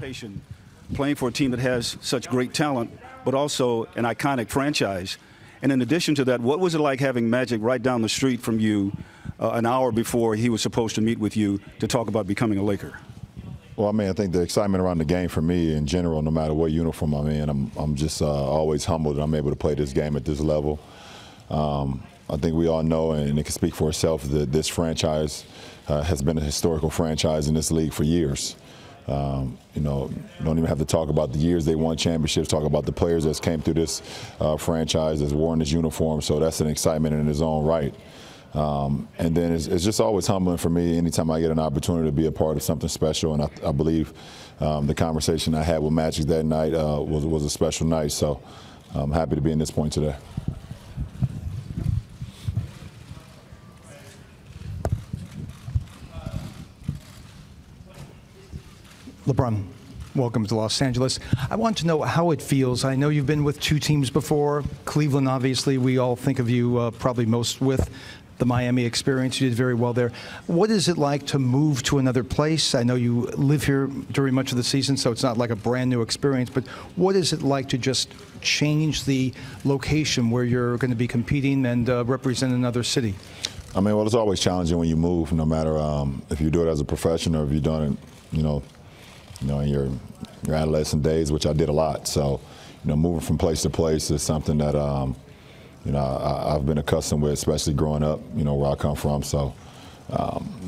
anticipation, playing for a team that has such great talent, but also an iconic franchise. And in addition to that, what was it like having Magic right down the street from you an hour before he was supposed to meet with you to talk about becoming a Laker? Well, I mean, I think the excitement around the game for me in general, no matter what uniform I'm in, I'm just always humbled that I'm able to play this game at this level. I think we all know, and it can speak for itself, that this franchise has been a historical franchise in this league for years. You know, don't even have to talk about the years they won championships, talk about the players that came through this franchise, that's worn this uniform, so that's an excitement in its own right. And then it's just always humbling for me anytime I get an opportunity to be a part of something special, and I believe the conversation I had with Magic that night was a special night, so I'm happy to be in this point today. LeBron, welcome to Los Angeles. I want to know how it feels. I know you've been with two teams before. Cleveland, obviously, we all think of you probably most with the Miami experience. You did very well there. What is it like to move to another place? I know you live here during much of the season, so it's not like a brand new experience, but what is it like to just change the location where you're going to be competing and represent another city? I mean, well, it's always challenging when you move, no matter if you do it as a professional or if you've done it, in your adolescent days, which I did a lot. So, moving from place to place is something that, I've been accustomed with, especially growing up, where I come from. So,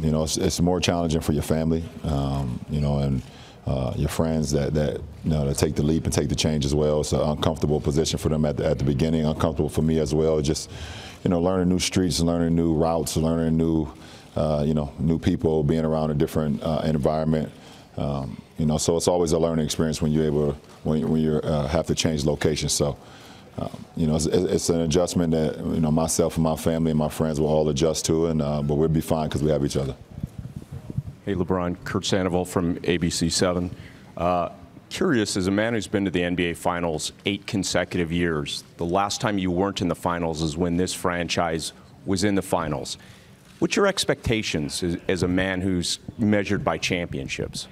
it's more challenging for your family, and your friends that take the leap and take the change as well. It's an uncomfortable position for them at the beginning, uncomfortable for me as well. Just, learning new streets, learning new routes, learning new, new people, being around a different environment. So it's always a learning experience when you're when you have to change locations. So, it's an adjustment that myself and my family and my friends will all adjust to, and but we'll be fine because we have each other. Hey, LeBron, Kurt Sandoval from ABC7. Curious, as a man who's been to the NBA Finals 8 consecutive years, the last time you weren't in the Finals is when this franchise was in the Finals. What's your expectations as a man who's measured by championships?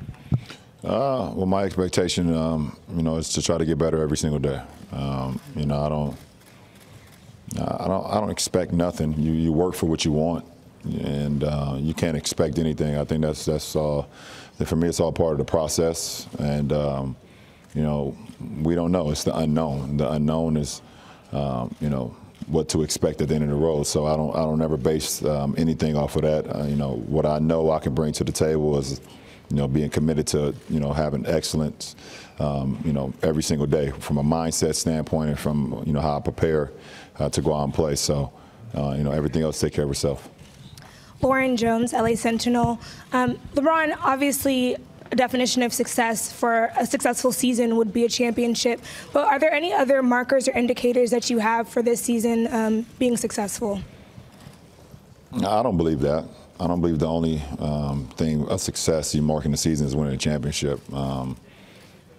Well, my expectation, is to try to get better every single day. I don't expect nothing. You work for what you want, and you can't expect anything. I think that's all. For me, it's all part of the process, and we don't know. It's the unknown. The unknown is, what to expect at the end of the road. So I don't ever base anything off of that. What I know I can bring to the table is, being committed to, having excellence, every single day from a mindset standpoint and from, how I prepare to go out and play. So, everything else take care of itself. Lauren Jones, LA Sentinel. LeBron, obviously, a definition of success for a successful season would be a championship. But are there any other markers or indicators that you have for this season being successful? I don't believe that. I don't believe the only thing of success you mark in the season is winning a championship.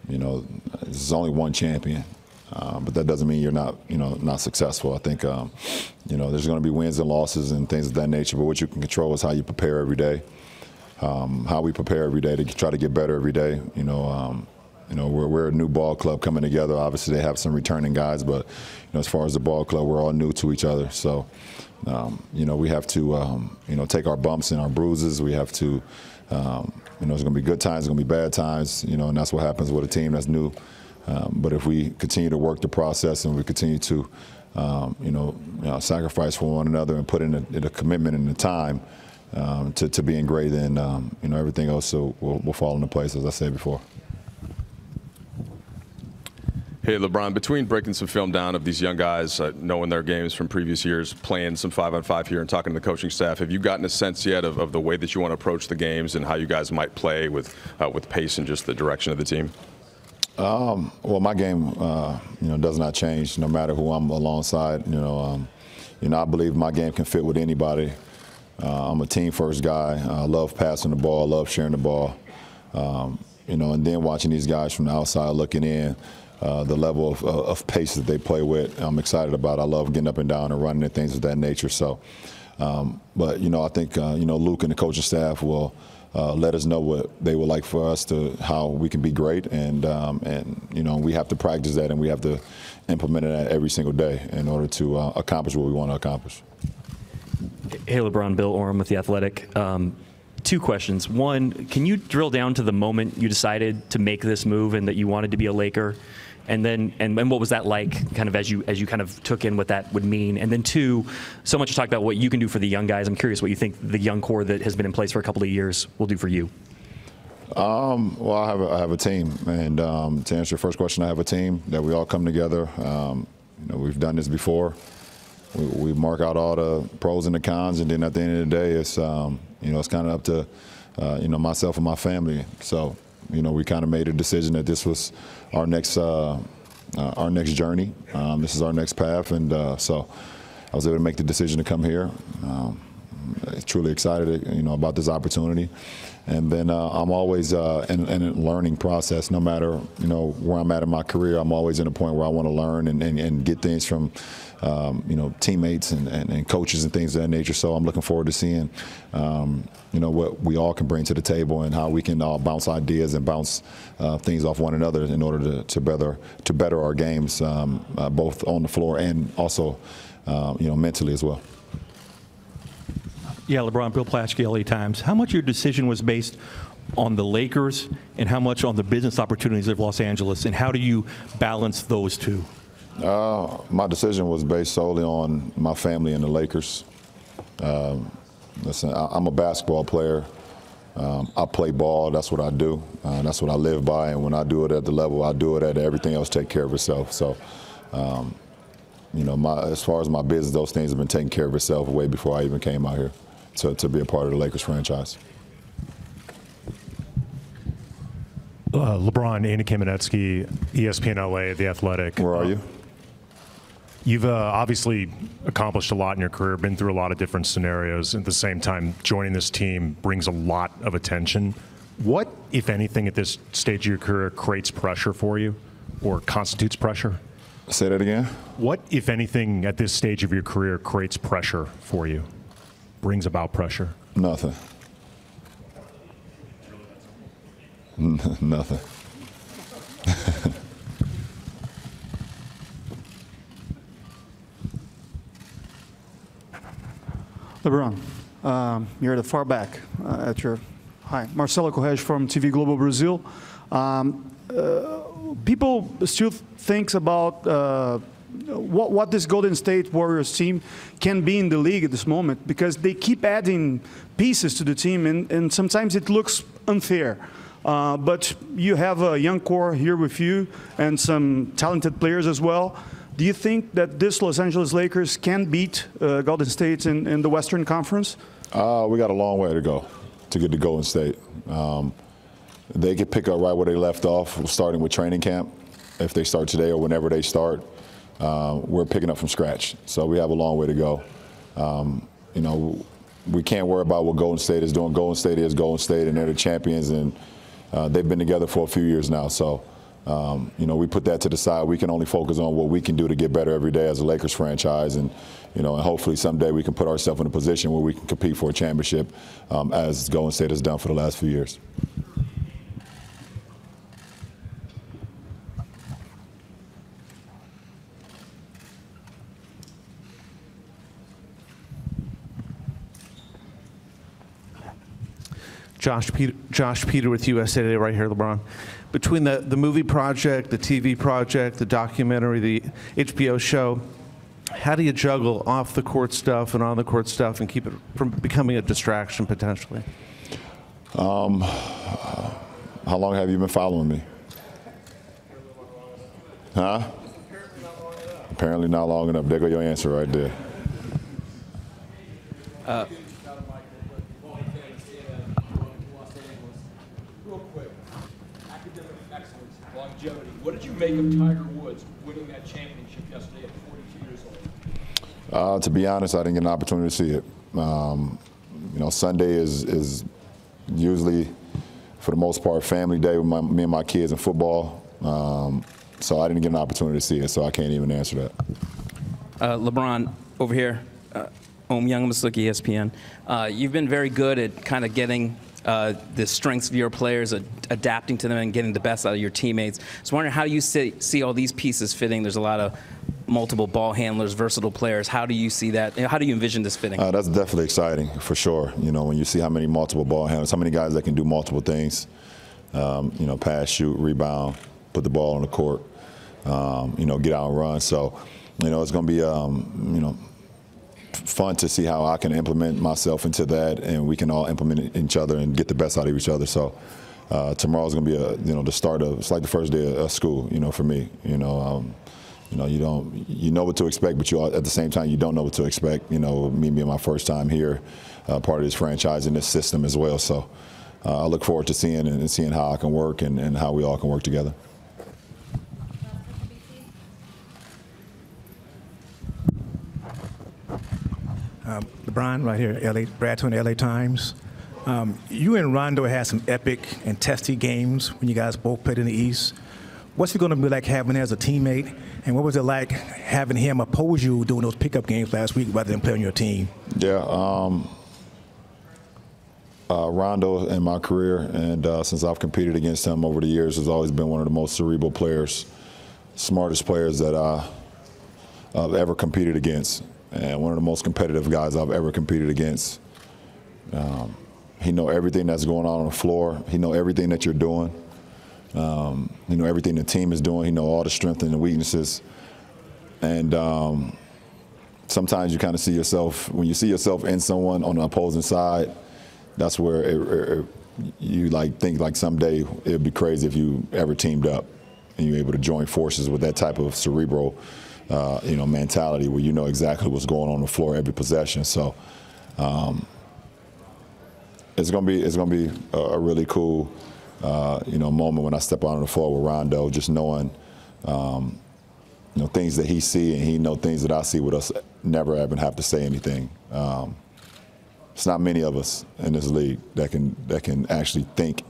There's only one champion, but that doesn't mean you're not, not successful. I think, there's going to be wins and losses and things of that nature. But what you can control is how you prepare every day. How we prepare every day to try to get better every day. We're a new ball club coming together. Obviously, they have some returning guys, but as far as the ball club, we're all new to each other. So, we have to, take our bumps and our bruises. We have to, there's going to be good times, there's going to be bad times, and that's what happens with a team that's new. But if we continue to work the process and we continue to, sacrifice for one another and put in the commitment and the time to being great, then, everything else will fall into place, as I said before. Hey, LeBron, between breaking some film down of these young guys, knowing their games from previous years, playing some 5-on-5 here and talking to the coaching staff, have you gotten a sense yet of the way that you want to approach the games and how you guys might play with pace and just the direction of the team? Well, my game, does not change no matter who I'm alongside. I believe my game can fit with anybody. I'm a team-first guy. I love passing the ball. I love sharing the ball. And then watching these guys from the outside looking in, the level of pace that they play with, I'm excited about. I love getting up and down and running and things of that nature. So, but I think Luke and the coaching staff will let us know what they would like for us to, how we can be great, and you know, we have to practice that and we have to implement it every single day in order to accomplish what we want to accomplish. Hey, LeBron, Bill Oram with The Athletic. Two questions. One, can you drill down to the moment you decided to make this move and that you wanted to be a Laker? And then, and what was that like, kind of as you kind of took in what that would mean? And then two, so much to talk about what you can do for the young guys. I'm curious what you think the young core that has been in place for a couple of years will do for you. Well, I have a team, and to answer your first question, I have a team that we all come together. You know, we've done this before. We mark out all the pros and the cons, and then at the end of the day, it's you know, it's kind of up to you know, myself and my family. So, you know, we kind of made a decision that this was our next journey. This is our next path, and so I was able to make the decision to come here. Truly excited, you know, about this opportunity. And then I'm always in a learning process. No matter, you know, where I'm at in my career, I'm always in a point where I want to learn and get things from you know, teammates and coaches and things of that nature. So I'm looking forward to seeing you know, what we all can bring to the table and how we can all bounce ideas and bounce things off one another in order to better our games, both on the floor and also you know, mentally as well. Yeah, LeBron, Bill Plaschke, LA Times. How much of your decision was based on the Lakers and how much on the business opportunities of Los Angeles, and how do you balance those two? My decision was based solely on my family and the Lakers. Listen, I'm a basketball player. I play ball. That's what I do. That's what I live by. And when I do it at the level I do it at, everything else take care of itself. So, you know, as far as my business, those things have been taking care of itself way before I even came out here to be a part of the Lakers franchise. LeBron, Andy Kamenetsky, ESPN LA, The Athletic. Where are you? You've obviously accomplished a lot in your career, been through a lot of different scenarios. At the same time, joining this team brings a lot of attention. What, if anything, at this stage of your career creates pressure for you or constitutes pressure? Say that again? What, if anything, at this stage of your career creates pressure for you, brings about pressure? Nothing. Nothing. LeBron, you're the far back at your hi. Marcelo Correge from TV Globo Brazil. People still think about what this Golden State Warriors team can be in the league at this moment, because they keep adding pieces to the team, and sometimes it looks unfair. But you have a young core here with you and some talented players as well. Do you think that this Los Angeles Lakers can beat Golden State in the Western Conference? We got a long way to go to get to Golden State. They could pick up right where they left off, starting with training camp. If they start today or whenever they start, we're picking up from scratch. So we have a long way to go. You know, we can't worry about what Golden State is doing. Golden State is Golden State, and they're the champions, and they've been together for a few years now. So, you know, we put that to the side. We can only focus on what we can do to get better every day as a Lakers franchise, and you know, and hopefully someday we can put ourselves in a position where we can compete for a championship, as Golden State has done for the last few years. Josh Peter with USA Today right here, LeBron. Between the movie project, the TV project, the documentary, the HBO show, how do you juggle off the court stuff and on the court stuff and keep it from becoming a distraction potentially? How long have you been following me? Huh? Apparently not long enough. There go your answer right there. What did you make of Tiger Woods winning that championship yesterday at 42 years old? To be honest, I didn't get an opportunity to see it. You know, Sunday is usually, for the most part, family day with me and my kids and football. So I didn't get an opportunity to see it, so I can't even answer that. LeBron, over here, Young Masuki, ESPN. You've been very good at kind of getting the strengths of your players, adapting to them and getting the best out of your teammates. So I'm wondering how you see all these pieces fitting. There's a lot of multiple ball handlers, versatile players. How do you see that? How do you envision this fitting? That's definitely exciting, for sure. You know, when you see how many multiple ball handlers, how many guys that can do multiple things, you know, pass, shoot, rebound, put the ball on the court, you know, get out and run. So, you know, it's going to be, you know, fun to see how I can implement myself into that, and we can all implement each other and get the best out of each other. So tomorrow's going to be you know, the start of, it's like the first day of school, you know, for me. You know, you know what to expect, but you at the same time you don't know what to expect. You know, me being my first time here, part of this franchise and this system as well. So I look forward to seeing how I can work and how we all can work together. LeBron, right here, Brad Twin, LA Times. You and Rondo had some epic and testy games when you guys both played in the East. What's it going to be like having him as a teammate, and what was it like having him oppose you doing those pickup games last week rather than playing on your team? Yeah, Rondo in my career, and since I've competed against him over the years, has always been one of the most cerebral players, smartest players that I've ever competed against, and one of the most competitive guys I've ever competed against. He know everything that's going on the floor. He know everything that you're doing. You know everything the team is doing. He know all the strengths and the weaknesses. And sometimes you kind of see yourself, when you see yourself in someone on the opposing side, that's where you like think like someday it'd be crazy if you ever teamed up and you're able to join forces with that type of cerebral, you know, mentality where you know exactly what's going on the floor every possession. So it's gonna be a really cool, you know, moment when I step out on the floor with Rondo, just knowing, you know, things that he see and he know things that I see with us never ever have to say anything. It's not many of us in this league that can actually think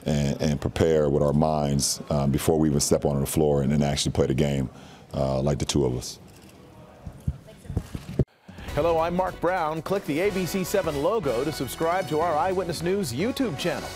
and prepare with our minds before we even step onto the floor and then actually play the game like the two of us. Hello, I'm Mark Brown. Click the ABC7 logo to subscribe to our Eyewitness News YouTube channel.